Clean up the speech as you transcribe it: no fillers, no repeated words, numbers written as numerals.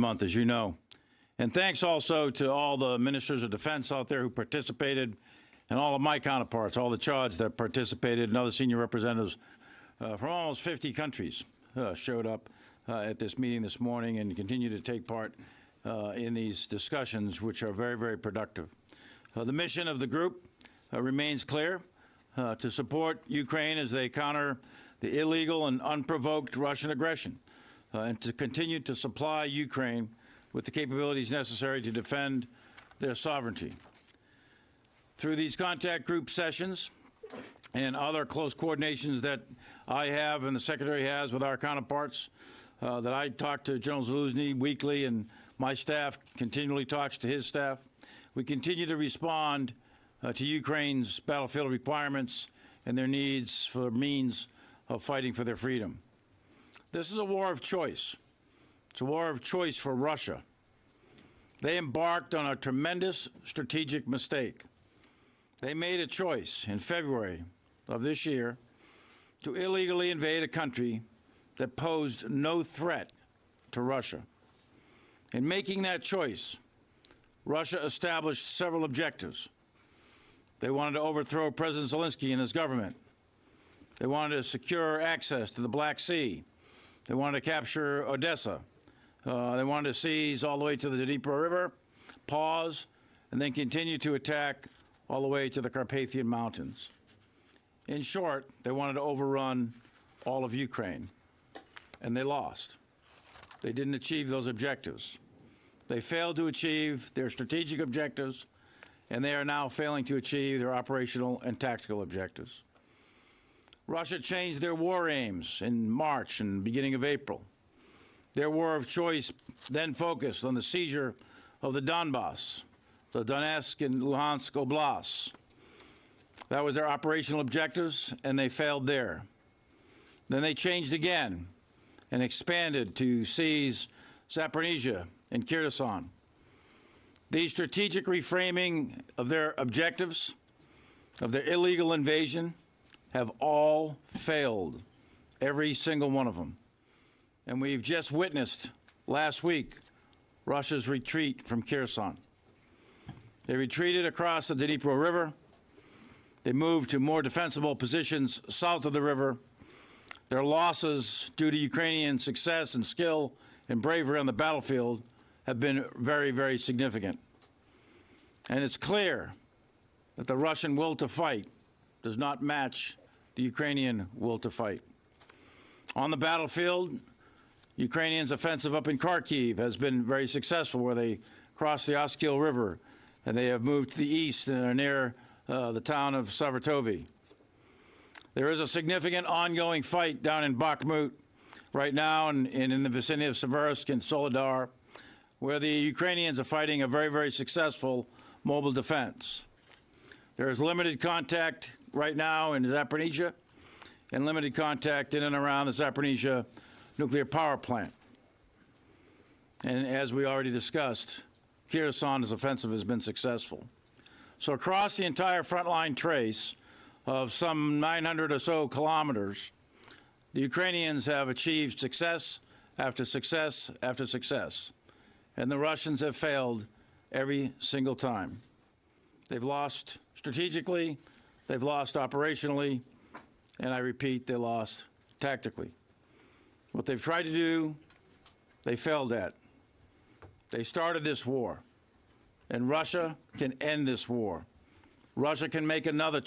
month, as you know. And thanks also to all the ministers of defense out there who participated, and all of my counterparts, all the charge that participated, and other senior representatives from almost 50 countries showed up at this meeting this morning and continue to take part in these discussions, which are very, very productive. The mission of the group remains clear, to support Ukraine as they counter the illegal and unprovoked Russian aggression, and to continue to supply Ukraine with the capabilities necessary to defend their sovereignty. Through these contact group sessions and other close coordinations that I have and the Secretary has with our counterparts, that I talk to General Zaluzny weekly, and my staff continually talks to his staff, we continue to respond to Ukraine's battlefield requirements and their needs for means of fighting for their freedom. This is a war of choice. It's a war of choice for Russia. They embarked on a tremendous strategic mistake. They made a choice in February of this year to illegally invade a country that posed no threat to Russia. In making that choice, Russia established several objectives. They wanted to overthrow President Zelensky and his government. They wanted to secure access to the Black Sea. They wanted to capture Odessa. They wanted to seize all the way to the Dnipro River, pause, and then continue to attack all the way to the Carpathian Mountains. In short, they wanted to overrun all of Ukraine, and they lost. They didn't achieve those objectives. They failed to achieve their strategic objectives, and they are now failing to achieve their operational and tactical objectives. Russia changed their war aims in March and beginning of April. Their war of choice then focused on the seizure of the Donbass, the Donetsk and Luhansk Oblasts. That was their operational objectives, and they failed there. Then they changed again and expanded to seize Zaporizhia and Kherson. These strategic reframing of their objectives, of their illegal invasion, have all failed, every single one of them. And we've just witnessed last week Russia's retreat from Kherson. They retreated across the Dnipro River. They moved to more defensible positions south of the river. Their losses due to Ukrainian success and skill and bravery on the battlefield have been very, very significant. And it's clear that the Russian will to fight does not match the Ukrainian will to fight. On the battlefield, Ukrainians' offensive up in Kharkiv has been very successful, where they crossed the Oskil River, and they have moved to the east and are near the town of Savartovy. There is a significant ongoing fight down in Bakhmut right now and in the vicinity of Seversk and Soledar, where the Ukrainians are fighting a very, very successful mobile defense. There is limited contact right now in Zaporizhia and limited contact in and around the Zaporizhia nuclear power plant. And as we already discussed, Kherson's offensive has been successful. So across the entire frontline trace of some 900 or so kilometers, the Ukrainians have achieved success after success after success. And the Russians have failed every single time. They've lost strategically, they've lost operationally, and I repeat, they lost tactically. What they've tried to do, they failed at. They started this war, and Russia can end this war. Russia can make another